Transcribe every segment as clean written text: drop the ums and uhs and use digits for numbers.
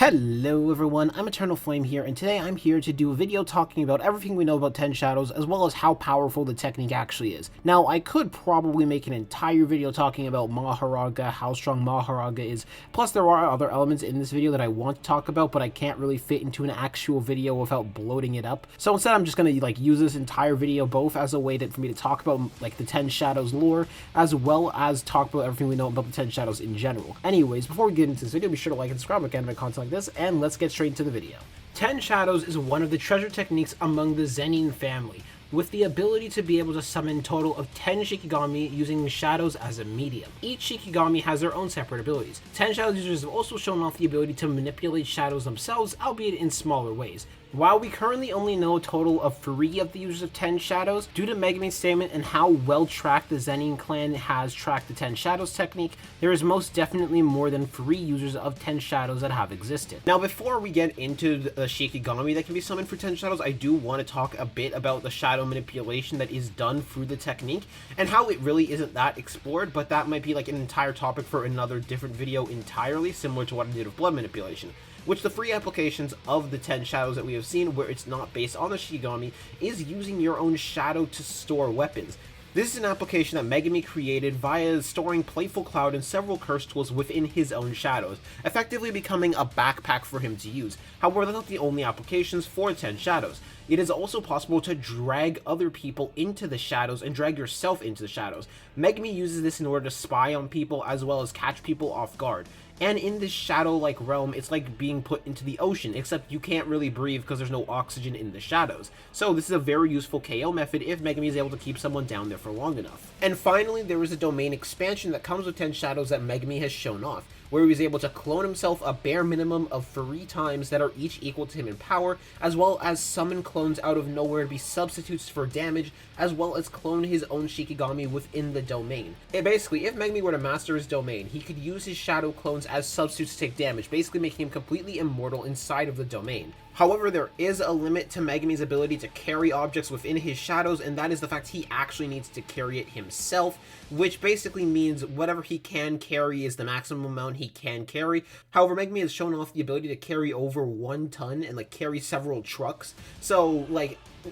Hello everyone, I'm Eternal Flame here, and today I'm here to do a video talking about everything we know about 10 Shadows, as well as how powerful the technique actually is. Now, I could probably make an entire video talking about Mahoraga, how strong Mahoraga is, plus there are other elements in this video that I want to talk about, but I can't really fit into an actual video without bloating it up. So instead I'm just gonna use this entire video both as a way for me to talk about the 10 Shadows lore, as well as talk about everything we know about the 10 Shadows in general. Anyways, before we get into this video, be sure to like and subscribe again for content like this, and let's get straight into the video. 10 Shadows is one of the treasure techniques among the Zenin family, with the ability to be able to summon a total of 10 shikigami using shadows as a medium. Each shikigami has their own separate abilities. 10 Shadows users have also shown off the ability to manipulate shadows themselves, albeit in smaller ways. While we currently only know a total of 3 of the users of 10 Shadows, due to Megumi's statement and how well tracked the Zenin clan has tracked the 10 Shadows technique, there is most definitely more than 3 users of 10 Shadows that have existed. Now, before we get into the shikigami that can be summoned for 10 Shadows, I do want to talk a bit about the shadow manipulation that is done through the technique, and how it really isn't that explored, but that might be an entire topic for another different video entirely, similar to what I did with blood manipulation. Which the 3 applications of the 10 Shadows that we have seen, where it's not based on the shikigami, is using your own shadow to store weapons. This is an application that Megumi created via storing Playful Cloud and several curse tools within his own shadows, effectively becoming a backpack for him to use. However, that's not the only applications for 10 Shadows. It is also possible to drag other people into the shadows and drag yourself into the shadows. Megumi uses this in order to spy on people as well as catch people off guard. And in this shadow-like realm, it's like being put into the ocean, except you can't really breathe because there's no oxygen in the shadows. So this is a very useful KO method if Megumi is able to keep someone down there for long enough. And finally, there is a domain expansion that comes with 10 Shadows that Megumi has shown off, where he was able to clone himself a bare minimum of 3 times that are each equal to him in power, as well as summon clones out of nowhere to be substitutes for damage, as well as clone his own shikigami within the domain. Basically, if Megumi were to master his domain, he could use his shadow clones as substitutes to take damage, basically making him completely immortal inside of the domain. However, there is a limit to Megumi's ability to carry objects within his shadows, and that is the fact he actually needs to carry it himself, which basically means whatever he can carry is the maximum amount he can carry. However, Megumi has shown off the ability to carry over 1 ton and carry several trucks, so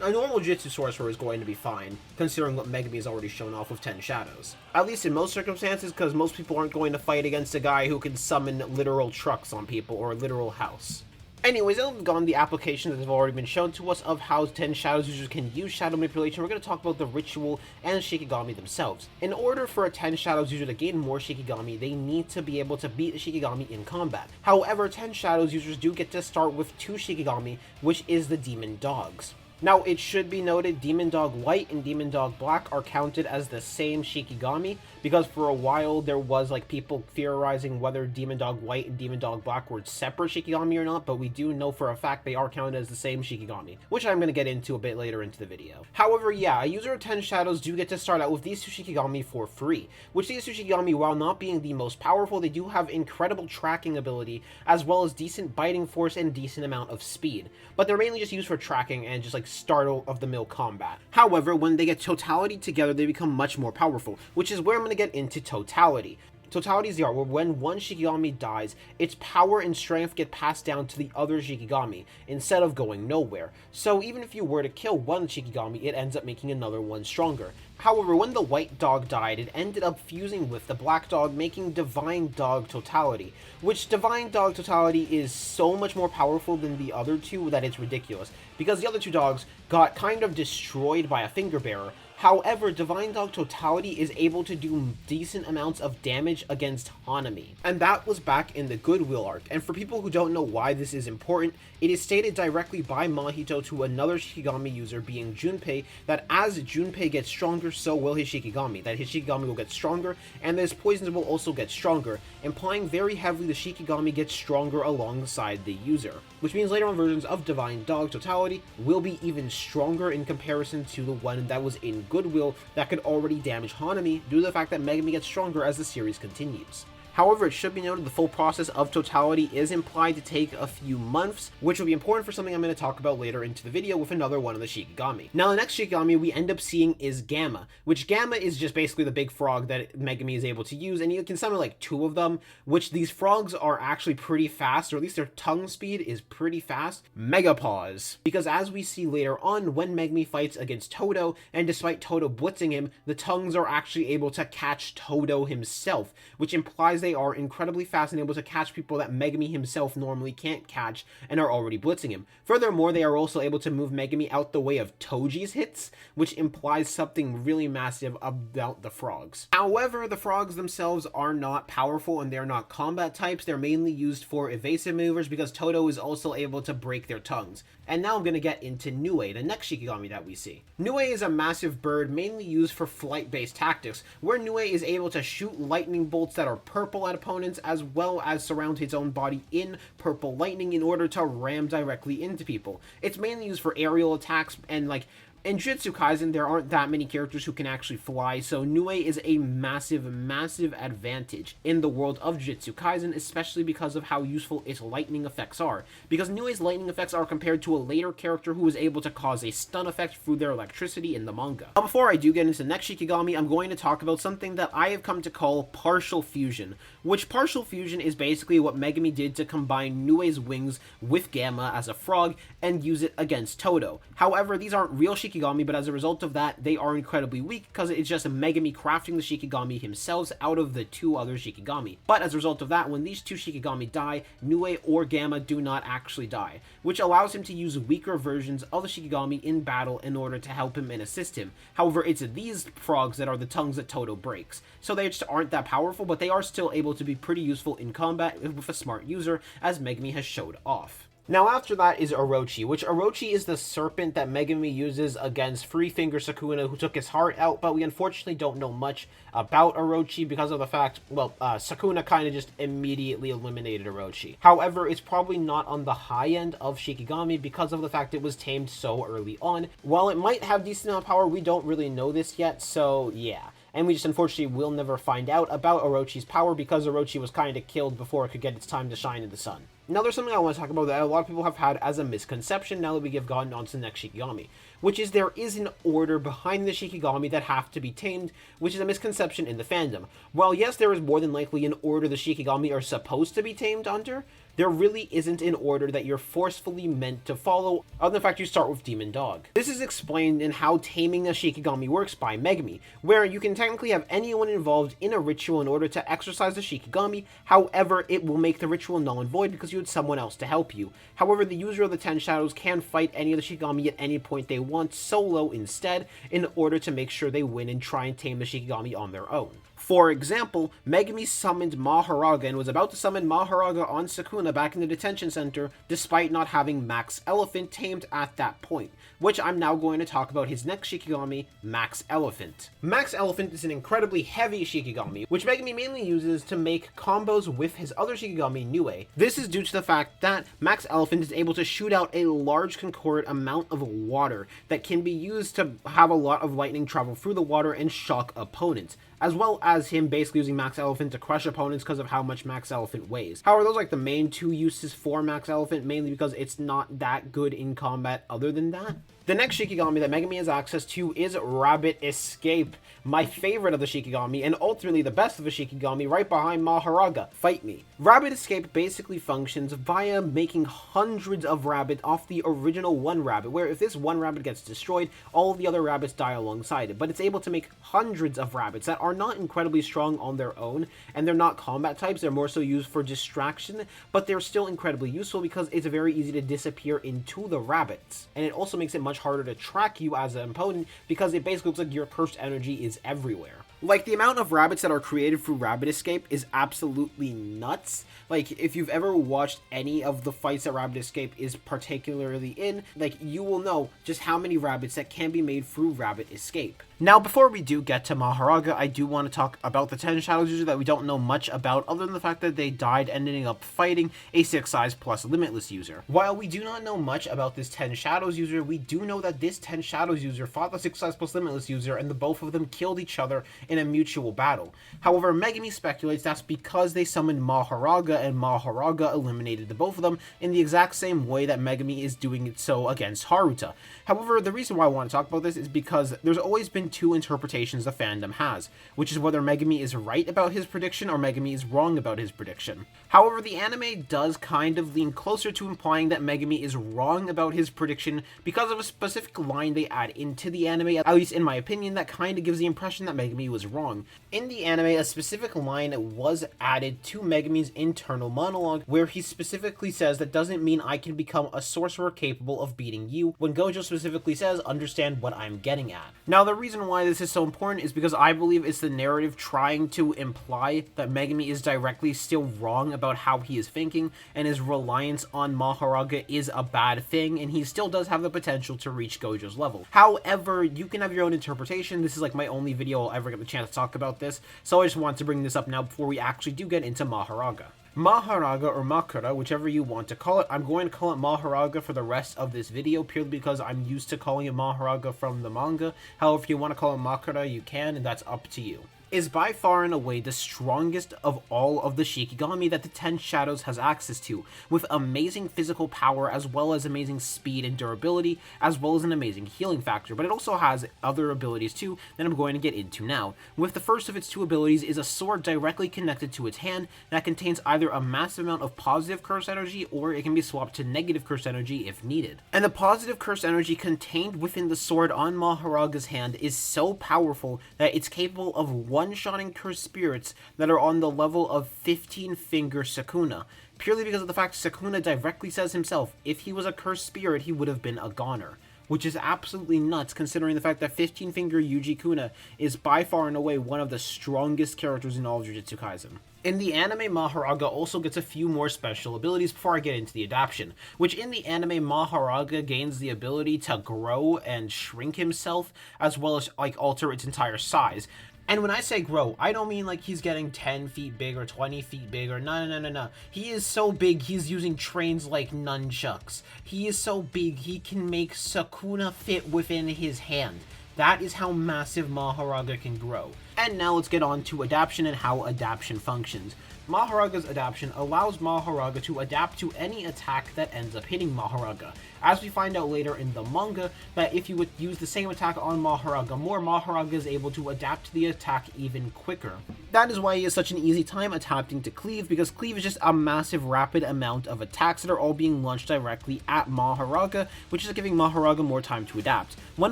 a normal Jujutsu sorcerer is going to be fine, considering what Megumi has already shown off with 10 Shadows. At least in most circumstances, because most people aren't going to fight against a guy who can summon literal trucks on people or a literal house. Anyways, now we've gone the applications that have already been shown to us of how 10 Shadows users can use shadow manipulation. We're going to talk about the ritual and shikigami themselves. In order for a 10 Shadows user to gain more shikigami, they need to be able to beat the shikigami in combat. However, 10 Shadows users do get to start with 2 shikigami, which is the Demon Dogs. Now, it should be noted, Demon Dog White and Demon Dog Black are counted as the same shikigami, because for a while there was people theorizing whether Demon Dog White and Demon Dog Black were separate shikigami or not, but we do know for a fact they are counted as the same shikigami, which I'm going to get into a bit later into the video. However, yeah, a user of 10 Shadows do get to start out with these 2 shikigami for free, which these 2 shikigami, while not being the most powerful, they do have incredible tracking ability, as well as decent biting force and decent amount of speed, but they're mainly just used for tracking and just startle of the mill combat. However, when they get totality together, they become much more powerful, which is where I'm going to get into totality. Totality is the art where when one shikigami dies, its power and strength get passed down to the other shikigami, instead of going nowhere. So even if you were to kill one shikigami, it ends up making another one stronger. However, when the white dog died, it ended up fusing with the black dog, making Divine Dog Totality, which Divine Dog Totality is so much more powerful than the other 2 that it's ridiculous, because the other 2 dogs got kind of destroyed by a finger bearer. However, Divine Dog Totality is able to do decent amounts of damage against Hanami. And that was back in the Goodwill arc. And for people who don't know why this is important, it is stated directly by Mahito to another shikigami user, being Junpei, that as Junpei gets stronger, so will his shikigami. That his shikigami will get stronger, and that his poisons will also get stronger, implying very heavily the shikigami gets stronger alongside the user. Which means later on versions of Divine Dog Totality will be even stronger in comparison to the one that was in Goodwill that could already damage Hanami, due to the fact that Megumi gets stronger as the series continues. However, it should be noted the full process of totality is implied to take a few months, which will be important for something I'm going to talk about later into the video with another one of the shikigami. Now, the next shikigami we end up seeing is Gamma, which Gamma is just basically the big frog that Megumi is able to use, and you can summon like 2 of them, which these frogs are actually pretty fast, or at least their tongue speed is pretty fast. Mega Paws. Because as we see later on, when Megumi fights against Todo, and despite Todo blitzing him, the tongues are actually able to catch Todo himself, which implies they are incredibly fast and able to catch people that Megumi himself normally can't catch and are already blitzing him. Furthermore, they are also able to move Megumi out the way of Toji's hits, which implies something really massive about the frogs. However, the frogs themselves are not powerful and they're not combat types. They're mainly used for evasive maneuvers because Todo is also able to break their tongues. And now I'm going to get into Nue, the next shikigami that we see. Nue is a massive bird mainly used for flight-based tactics, where Nue is able to shoot lightning bolts that are purple at opponents, as well as surround his own body in purple lightning in order to ram directly into people. It's mainly used for aerial attacks, and like in Jujutsu Kaisen, there aren't that many characters who can actually fly, so Nue is a massive, massive advantage in the world of Jujutsu Kaisen, especially because of how useful its lightning effects are. Because Nue's lightning effects are compared to a later character who is able to cause a stun effect through their electricity in the manga. Now, before I do get into the next shikigami, I'm going to talk about something that I have come to call partial fusion, which partial fusion is basically what Megumi did to combine Nue's wings with Gamma as a frog and use it against Todo. However, these aren't real shikigami, but as a result of that, they are incredibly weak because it's just Megumi crafting the shikigami himself out of the 2 other shikigami. But as a result of that, when these 2 shikigami die, Nue or Gamma do not actually die, which allows him to use weaker versions of the shikigami in battle in order to help him and assist him. However, it's these frogs that are the tongues that Todo breaks, so they just aren't that powerful, but they are still able to be pretty useful in combat with a smart user, as Megumi has showed off. Now after that is Orochi, which Orochi is the serpent that Megumi uses against Free Finger Sukuna, who took his heart out, but we unfortunately don't know much about Orochi because of the fact, well, Sukuna kind of just immediately eliminated Orochi. However, it's probably not on the high end of shikigami because of the fact it was tamed so early on. While it might have decent amount of power, we don't really know this yet, so yeah. And we just unfortunately will never find out about Orochi's power because Orochi was kind of killed before it could get its time to shine in the sun. Now there's something I want to talk about that a lot of people have had as a misconception now that we have gotten on to the next shikigami, which is there is an order behind the shikigami that have to be tamed, which is a misconception in the fandom. While yes, there is more than likely an order the shikigami are supposed to be tamed under, there really isn't an order that you're forcefully meant to follow, other than the fact you start with Demon Dog. This is explained in how taming a shikigami works by Megumi, where you can technically have anyone involved in a ritual in order to exercise the shikigami, however, it will make the ritual null and void because you had someone else to help you. However, the user of the 10 Shadows can fight any of the shikigami at any point they want solo instead, in order to make sure they win and try and tame the shikigami on their own. For example, Megumi summoned Mahoraga and was about to summon Mahoraga on Sukuna back in the detention center, despite not having Max Elephant tamed at that point, which I'm now going to talk about his next shikigami, Max Elephant. Max Elephant is an incredibly heavy shikigami, which Megumi mainly uses to make combos with his other shikigami, Nue. This is due to the fact that Max Elephant is able to shoot out a large concurrent amount of water that can be used to have a lot of lightning travel through the water and shock opponents, as well as him basically using Max Elephant to crush opponents because of how much Max Elephant weighs. However, those are like the main 2 uses for Max Elephant, mainly because it's not that good in combat other than that. The next shikigami that Megumi has access to is Rabbit Escape, my favorite of the shikigami, and ultimately the best of the shikigami, right behind Mahoraga. Fight me. Rabbit Escape basically functions via making hundreds of rabbits off the original 1 rabbit, where if this 1 rabbit gets destroyed, all of the other rabbits die alongside it, but it's able to make hundreds of rabbits that are not incredibly strong on their own, and they're not combat types, they're more so used for distraction, but they're still incredibly useful because it's very easy to disappear into the rabbits, and it also makes it much harder to track you as an opponent because it basically looks like your cursed energy is everywhere. Like, the amount of rabbits that are created through Rabbit Escape is absolutely nuts. Like, if you've ever watched any of the fights that Rabbit Escape is particularly in, like, you will know just how many rabbits that can be made through Rabbit Escape. Now, before we do get to Mahoraga, I do want to talk about the 10 Shadows user that we don't know much about, other than the fact that they died ending up fighting a 6 size plus Limitless user. While we do not know much about this 10 Shadows user, we do know that this 10 Shadows user fought the 6 size plus Limitless user, and the both of them killed each other in a mutual battle. However, Megumi speculates that's because they summoned Mahoraga, and Mahoraga eliminated the both of them in the exact same way that Megumi is doing it so against Haruta. However, the reason why I want to talk about this is because there's always been two interpretations the fandom has, which is whether Megumi is right about his prediction or Megumi is wrong about his prediction. However, the anime does kind of lean closer to implying that Megumi is wrong about his prediction because of a specific line they add into the anime, at least in my opinion, that kind of gives the impression that Megumi was wrong. In the anime, a specific line was added to Megumi's internal monologue where he specifically says that doesn't mean I can become a sorcerer capable of beating you, when Gojo specifically says, understand what I'm getting at. Now, the reason why this is so important is because I believe it's the narrative trying to imply that Megumi is directly still wrong about how he is thinking, and his reliance on Mahoraga is a bad thing, and he still does have the potential to reach Gojo's level. However, you can have your own interpretation. This is like my only video I'll ever get the chance to talk about this, so I just want to bring this up now before we actually do get into Mahoraga. Mahoraga, or Makura, whichever you want to call it. I'm going to call it Mahoraga for the rest of this video, purely because I'm used to calling it Mahoraga from the manga. However, if you want to call it Makura, you can, and that's up to you. Is by far and away the strongest of all of the shikigami that the 10 Shadows has access to, with amazing physical power as well as amazing speed and durability, as well as an amazing healing factor, but it also has other abilities too that I'm going to get into now. With the first of its two abilities is a sword directly connected to its hand that contains either a massive amount of positive curse energy or it can be swapped to negative curse energy if needed. And the positive curse energy contained within the sword on Mahoraga's hand is so powerful that it's capable of one-shotting cursed spirits that are on the level of 15-finger Sukuna, purely because of the fact Sukuna directly says himself, if he was a cursed spirit, he would have been a goner. Which is absolutely nuts, considering the fact that 15-finger Yuji Kuna is by far and away one of the strongest characters in all of Jujutsu Kaisen. In the anime, Mahoraga also gets a few more special abilities before I get into the adaptation, which in the anime, Mahoraga gains the ability to grow and shrink himself, as well as alter its entire size. And when I say grow, I don't mean like he's getting 10 feet big or 20 feet big or no. He is so big, he's using trains like nunchucks. He is so big, he can make Sukuna fit within his hand. That is how massive Mahoraga can grow. And now let's get on to adaptation and how adaptation functions. Mahoraga's adaptation allows Mahoraga to adapt to any attack that ends up hitting Mahoraga. As we find out later in the manga, that if you would use the same attack on Mahoraga more, Mahoraga is able to adapt to the attack even quicker. That is why he has such an easy time adapting to Cleave, because Cleave is just a massive rapid amount of attacks that are all being launched directly at Mahoraga, which is giving Mahoraga more time to adapt. When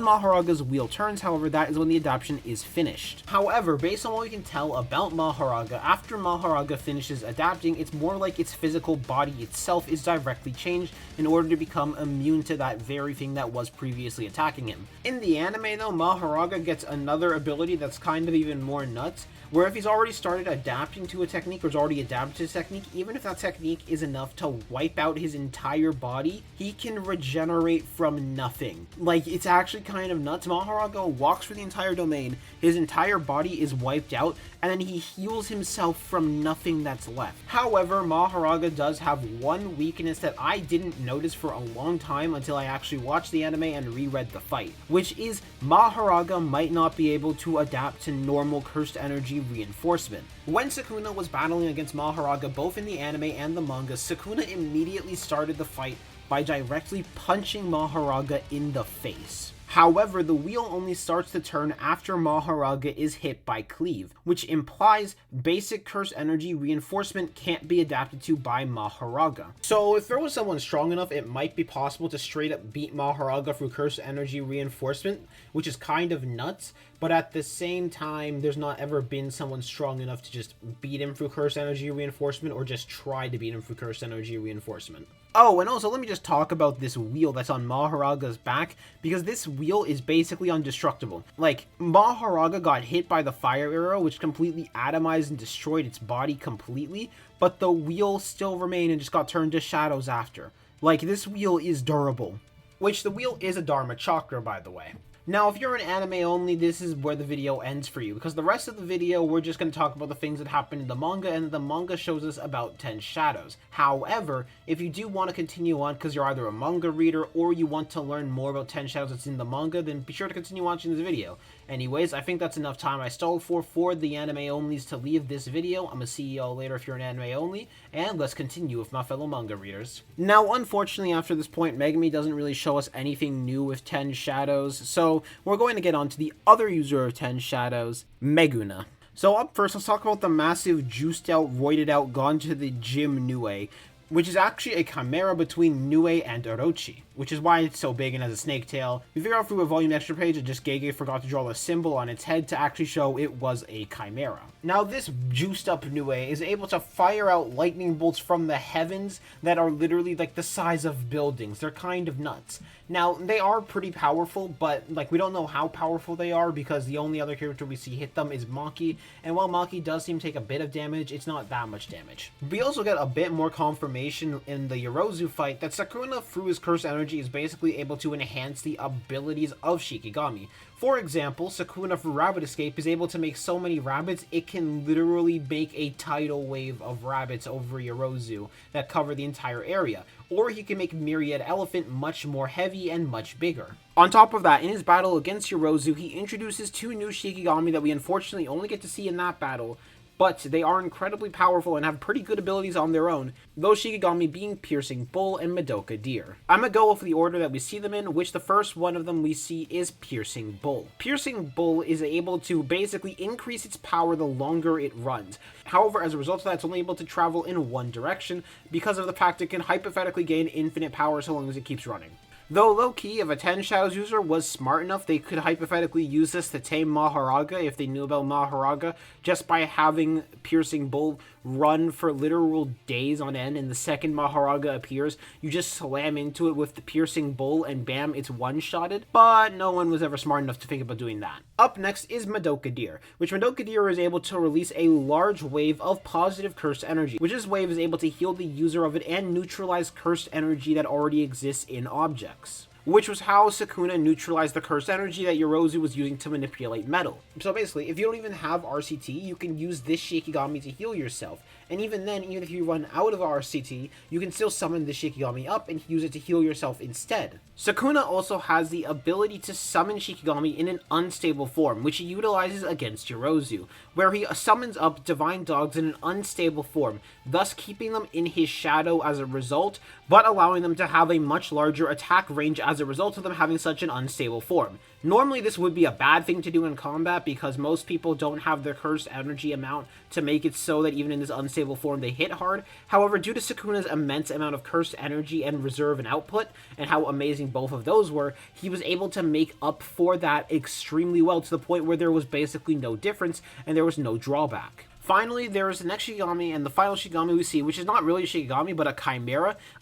Mahoraga's wheel turns, however, that is when the adaptation is finished. However, based on what we can tell about Mahoraga, after Mahoraga finishes adapting, it's more like its physical body itself is directly changed in order to become immune to that very thing that was previously attacking him. In the anime though, Mahoraga gets another ability that's kind of even more nuts, where if he's already started adapting to a technique or is already adapted to a technique, even if that technique is enough to wipe out his entire body, he can regenerate from nothing. Like, it's actually kind of nuts. Mahoraga walks through the entire domain, his entire body is wiped out, and then he heals himself from nothing that's left. However, Mahoraga does have one weakness that I didn't notice for a long time until I actually watched the anime and reread the fight, which is Mahoraga might not be able to adapt to normal cursed energy reinforcement. When Sukuna was battling against Mahoraga both in the anime and the manga, Sukuna immediately started the fight by directly punching Mahoraga in the face. However, the wheel only starts to turn after Mahoraga is hit by Cleave, which implies basic curse energy reinforcement can't be adapted to by Mahoraga. So if there was someone strong enough, it might be possible to straight up beat Mahoraga through curse energy reinforcement, which is kind of nuts, but at the same time, there's not ever been someone strong enough to just beat him through curse energy reinforcement or just try to beat him through curse energy reinforcement. Oh, and also let me just talk about this wheel that's on Mahoraga's back, because this wheel is basically indestructible. Like, Mahoraga got hit by the fire arrow, which completely atomized and destroyed its body completely, but the wheel still remained and just got turned to shadows after. Like, this wheel is durable. Which, the wheel is a Dharma Chakra, by the way. Now, if you're an anime only, this is where the video ends for you, because the rest of the video, we're just going to talk about the things that happen in the manga, and the manga shows us about 10 Shadows. However, if you do want to continue on because you're either a manga reader or you want to learn more about 10 Shadows that's in the manga, then be sure to continue watching this video. Anyways, I think that's enough time I stalled for the anime onlys to leave this video. I'm going to see you all later if you're an anime only, and let's continue with my fellow manga readers. Now, unfortunately, after this point, Megumi doesn't really show us anything new with 10 Shadows, so we're going to get on to the other user of 10 Shadows, Meguna. So up first, let's talk about the massive, juiced out, roided out, gone to the gym Nue, which is actually a chimera between Nue and Orochi, which is why it's so big and has a snake tail. We figure out through a volume extra page that just Gege forgot to draw a symbol on its head to actually show it was a chimera. Now this juiced up Nue is able to fire out lightning bolts from the heavens that are literally like the size of buildings. They're kind of nuts. Now they are pretty powerful, but like we don't know how powerful they are because the only other character we see hit them is Maki, and while Maki does seem to take a bit of damage, it's not that much damage. We also get a bit more confirmation in the Yorozu fight that Sukuna, through his cursed energy, is basically able to enhance the abilities of shikigami. For example, Sukuna, through Rabbit Escape, is able to make so many rabbits, it can literally make a tidal wave of rabbits over Yorozu that cover the entire area. Or he can make Myriad Elephant much more heavy and much bigger. On top of that, in his battle against Yorozu, he introduces two new shikigami that we unfortunately only get to see in that battle, but they are incredibly powerful and have pretty good abilities on their own, those shikigami being Piercing Bull and Madoka Deer. I'm gonna go with the order that we see them in, which the first one of them we see is Piercing Bull. Piercing Bull is able to basically increase its power the longer it runs. However, as a result of that, it's only able to travel in one direction because of the fact it can hypothetically gain infinite power so long as it keeps running. Though low-key, if a 10 Shadows user was smart enough, they could hypothetically use this to tame Mahoraga if they knew about Mahoraga, just by having Piercing Bull run for literal days on end, and the second Mahoraga appears, you just slam into it with the Piercing Bull, and bam, it's one-shotted, but no one was ever smart enough to think about doing that. Up next is Madoka Deer, which Madoka Deer is able to release a large wave of positive cursed energy, which this wave is able to heal the user of it and neutralize cursed energy that already exists in objects, which was how Sukuna neutralized the cursed energy that Yorozu was using to manipulate metal. So basically, if you don't even have RCT, you can use this shikigami to heal yourself, and even then, even if you run out of RCT, you can still summon the shikigami up and use it to heal yourself instead. Sukuna also has the ability to summon shikigami in an unstable form, which he utilizes against Yorozu, where he summons up divine dogs in an unstable form, thus keeping them in his shadow as a result, but allowing them to have a much larger attack range as a result of them having such an unstable form. Normally this would be a bad thing to do in combat because most people don't have their cursed energy amount to make it so that even in this unstable form they hit hard. However, due to Sukuna's immense amount of cursed energy and reserve and output, and how amazing both of those were, he was able to make up for that extremely well, to the point where there was basically no difference and there was no drawback. Finally, there is the next shikigami and the final shikigami we see, which is not really a shikigami, but a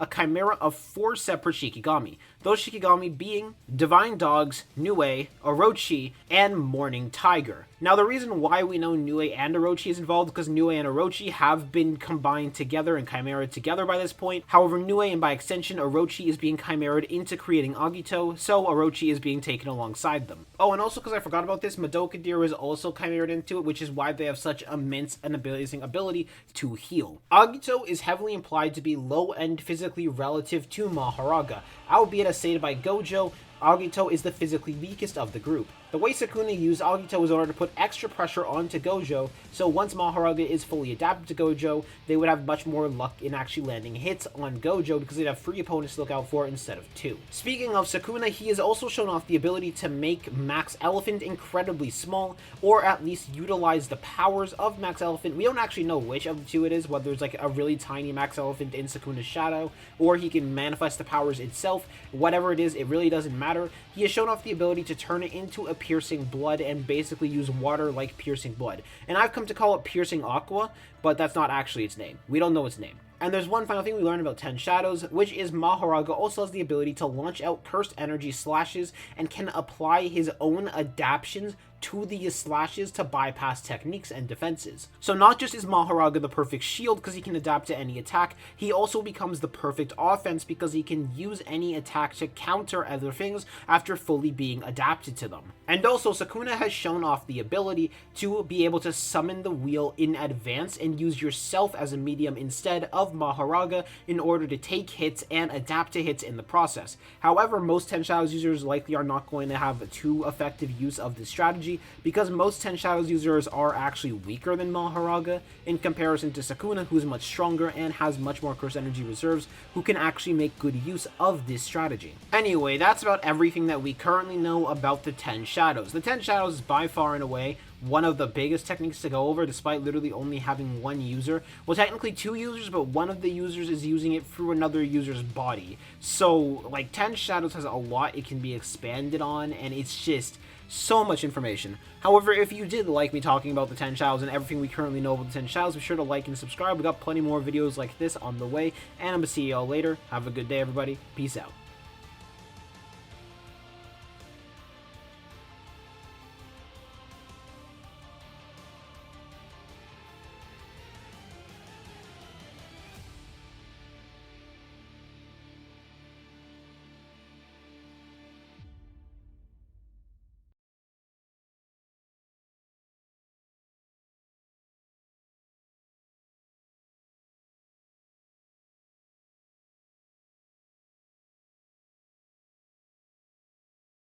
chimera of 4 separate shikigami. Those shikigami being Divine Dogs, Nue, Orochi, and Morning Tiger. Now, the reason why we know Nue and Orochi is involved is because Nue and Orochi have been combined together and chimeraed together by this point. However, Nue, and by extension, Orochi, is being chimeraed into creating Agito, so Orochi is being taken alongside them. Oh, and also because I forgot about this, Madoka Deer is also chimeraed into it, which is why they have such immense and amazing ability to heal. Agito is heavily implied to be low-end physically relative to Mahoraga, albeit as stated by Gojo, Agito is the physically weakest of the group. The way Sukuna used Agito was in order to put extra pressure onto Gojo, so once Mahoraga is fully adapted to Gojo, they would have much more luck in actually landing hits on Gojo because they'd have 3 opponents to look out for instead of 2. Speaking of Sukuna, he has also shown off the ability to make Max Elephant incredibly small, or at least utilize the powers of Max Elephant. We don't actually know which of the two it is, whether it's like a really tiny Max Elephant in Sukuna's shadow, or he can manifest the powers itself. Whatever it is, it really doesn't matter. He has shown off the ability to turn it into a Piercing Blood and basically use water like Piercing Blood. And I've come to call it Piercing Aqua, but that's not actually its name. We don't know its name. And there's one final thing we learned about 10 Shadows, which is Mahoraga also has the ability to launch out cursed energy slashes and can apply his own adaptations to these slashes to bypass techniques and defenses. So not just is Mahoraga the perfect shield because he can adapt to any attack, he also becomes the perfect offense because he can use any attack to counter other things after fully being adapted to them. And also, Sukuna has shown off the ability to be able to summon the wheel in advance and use yourself as a medium instead of Mahoraga in order to take hits and adapt to hits in the process. However, most 10 Shadows users likely are not going to have too effective use of this strategy, because most 10 Shadows users are actually weaker than Mahoraga in comparison to Sukuna, who is much stronger and has much more curse energy reserves, who can actually make good use of this strategy. Anyway, that's about everything that we currently know about the 10 Shadows. The 10 Shadows is by far and away one of the biggest techniques to go over, despite literally only having one user. Well, technically 2 users, but one of the users is using it through another user's body. So, like, 10 Shadows has a lot it can be expanded on, and it's just so much information. However, if you did like me talking about the 10 Shadows and everything we currently know about the 10 Shadows, be sure to like and subscribe. We got plenty more videos like this on the way, and I'm gonna see y'all later. Have a good day, everybody. Peace out.